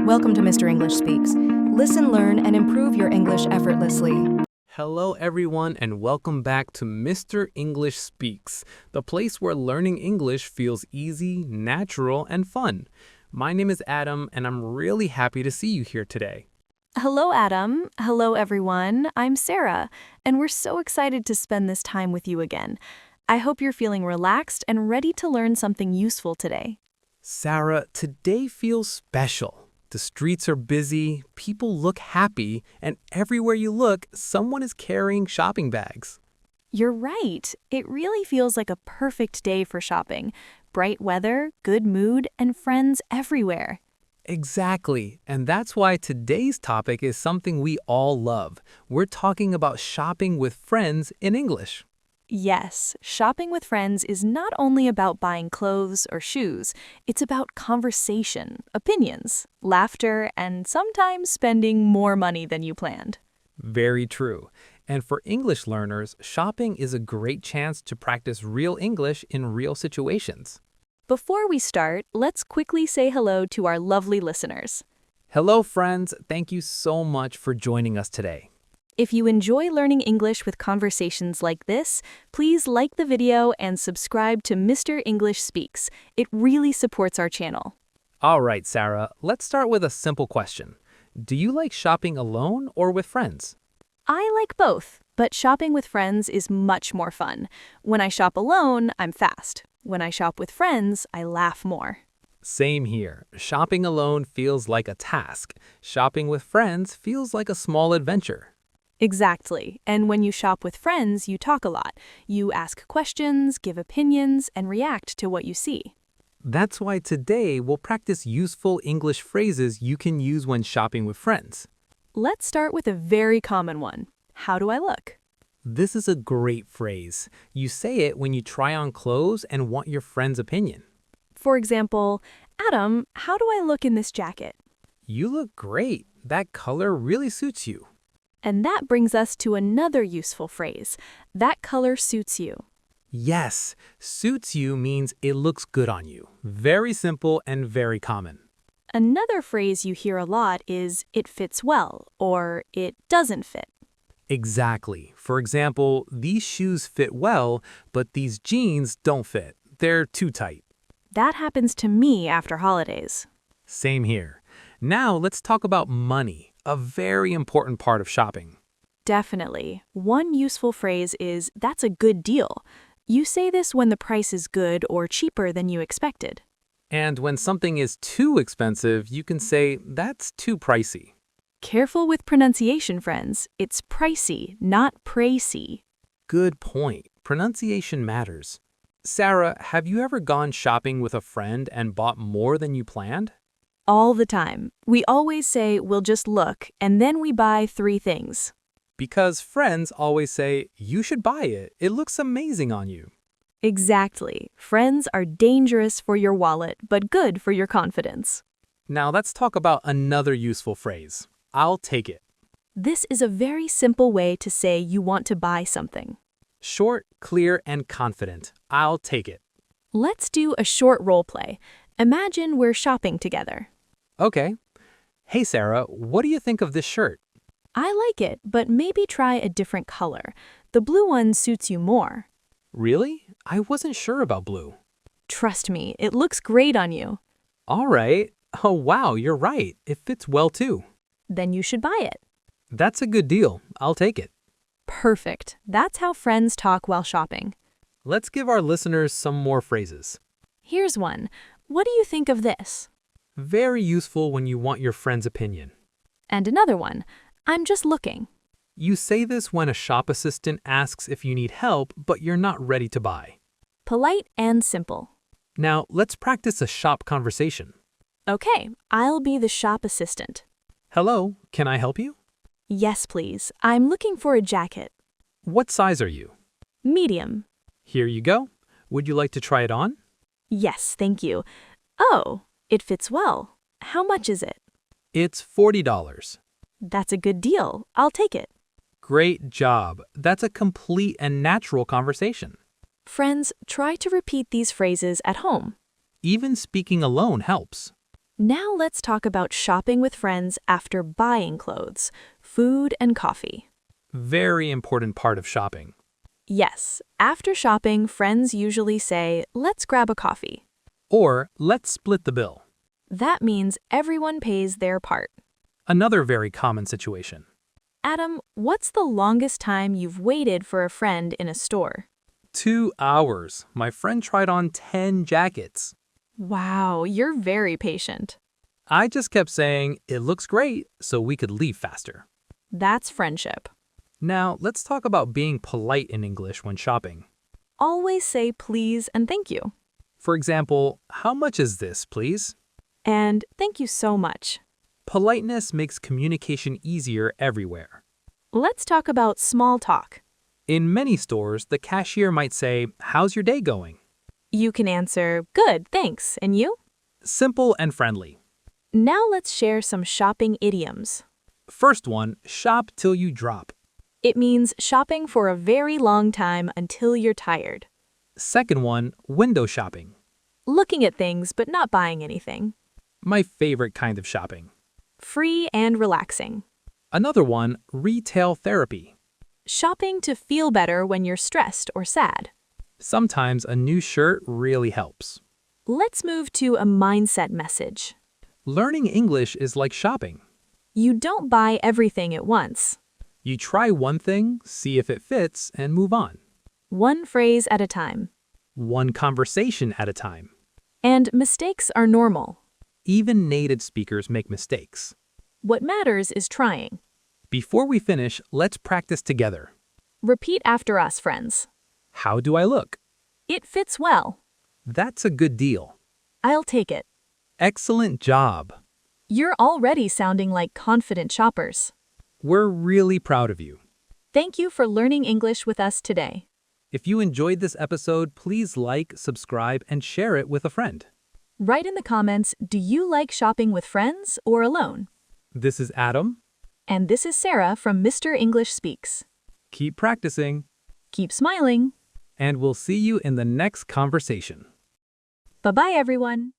Welcome to Mr. English Speaks. Listen, learn, and improve your English effortlessly. Hello, everyone, and welcome back to Mr. English Speaks, the place where learning English feels easy, natural, and fun. My name is Adam, and I'm really happy to see you here today. Hello, Adam. Hello, everyone. I'm Sarah, and we're so excited to spend this time with you again. I hope you're feeling relaxed and ready to learn something useful today. Sarah, today feels special. The streets are busy, people look happy, and everywhere you look, someone is carrying shopping bags. You're right. It really feels like a perfect day for shopping. Bright weather, good mood, and friends everywhere. Exactly, and that's why today's topic is something we all love. We're talking about shopping with friends in English. Yes, shopping with friends is not only about buying clothes or shoes, it's about conversation, opinions, laughter, and sometimes spending more money than you planned. Very true. And for English learners, shopping is a great chance to practice real English in real situations. Before we start, let's quickly say hello to our lovely listeners. Hello, friends. Thank you so much for joining us today. If you enjoy learning English with conversations like this, please like the video and subscribe to Mr. English Speaks. It really supports our channel. All right, Sarah, let's start with a simple question. Do you like shopping alone or with friends? I like both, but shopping with friends is much more fun. When I shop alone, I'm fast. When I shop with friends, I laugh more. Same here. Shopping alone feels like a task. Shopping with friends feels like a small adventure. Exactly. And when you shop with friends, you talk a lot. You ask questions, give opinions, and react to what you see. That's why today we'll practice useful English phrases you can use when shopping with friends. Let's start with a very common one. How do I look? This is a great phrase. You say it when you try on clothes and want your friend's opinion. For example, Adam, how do I look in this jacket? You look great. That color really suits you. And that brings us to another useful phrase. That color suits you. Yes, suits you means it looks good on you. Very simple and very common. Another phrase you hear a lot is it fits well or it doesn't fit. Exactly. For example, these shoes fit well, but these jeans don't fit. They're too tight. That happens to me after holidays. Same here. Now let's talk about money, a very important part of shopping. Definitely. One useful phrase is, that's a good deal. You say this when the price is good or cheaper than you expected. And when something is too expensive, you can say, that's too pricey. Careful with pronunciation, friends. It's pricey, not pricey. Good point. Pronunciation matters. Sarah, have you ever gone shopping with a friend and bought more than you planned? All the time. We always say, we'll just look, and then we buy 3 things. Because friends always say, you should buy it. It looks amazing on you. Exactly. Friends are dangerous for your wallet, but good for your confidence. Now let's talk about another useful phrase. I'll take it. This is a very simple way to say you want to buy something. Short, clear, and confident. I'll take it. Let's do a short role play. Imagine we're shopping together. Okay. Hey, Sarah, what do you think of this shirt? I like it, but maybe try a different color. The blue one suits you more. Really? I wasn't sure about blue. Trust me, it looks great on you. All right. Oh, wow, you're right. It fits well, too. Then you should buy it. That's a good deal. I'll take it. Perfect. That's how friends talk while shopping. Let's give our listeners some more phrases. Here's one. What do you think of this? Very useful when you want your friend's opinion. And another one. I'm just looking. You say this when a shop assistant asks if you need help, but you're not ready to buy. Polite and simple. Now, let's practice a shop conversation. Okay, I'll be the shop assistant. Hello, can I help you? Yes, please. I'm looking for a jacket. What size are you? Medium. Here you go. Would you like to try it on? Yes, thank you. Oh, it fits well. How much is it? It's $40. That's a good deal. I'll take it. Great job. That's a complete and natural conversation. Friends, try to repeat these phrases at home. Even speaking alone helps. Now let's talk about shopping with friends after buying clothes, food, and coffee. Very important part of shopping. Yes, after shopping, friends usually say, "Let's grab a coffee." Or let's split the bill. That means everyone pays their part. Another very common situation. Adam, what's the longest time you've waited for a friend in a store? 2 hours. My friend tried on 10 jackets. Wow, you're very patient. I just kept saying, it looks great, so we could leave faster. That's friendship. Now, let's talk about being polite in English when shopping. Always say please and thank you. For example, how much is this, please? And thank you so much. Politeness makes communication easier everywhere. Let's talk about small talk. In many stores, the cashier might say, how's your day going? You can answer, "Good, thanks. And you?" Simple and friendly. Now let's share some shopping idioms. First one, shop till you drop. It means shopping for a very long time until you're tired. Second one, window shopping. Looking at things but not buying anything. My favorite kind of shopping. Free and relaxing. Another one, retail therapy. Shopping to feel better when you're stressed or sad. Sometimes a new shirt really helps. Let's move to a mindset message. Learning English is like shopping. You don't buy everything at once. You try one thing, see if it fits, and move on. One phrase at a time. One conversation at a time. And mistakes are normal. Even native speakers make mistakes. What matters is trying. Before we finish, let's practice together. Repeat after us, friends. How do I look? It fits well. That's a good deal. I'll take it. Excellent job. You're already sounding like confident shoppers. We're really proud of you. Thank you for learning English with us today. If you enjoyed this episode, please like, subscribe, and share it with a friend. Write in the comments, do you like shopping with friends or alone? This is Adam. And this is Sarah from Mr. English Speaks. Keep practicing, Keep smiling. and we'll see you in the next conversation. Bye-bye, everyone.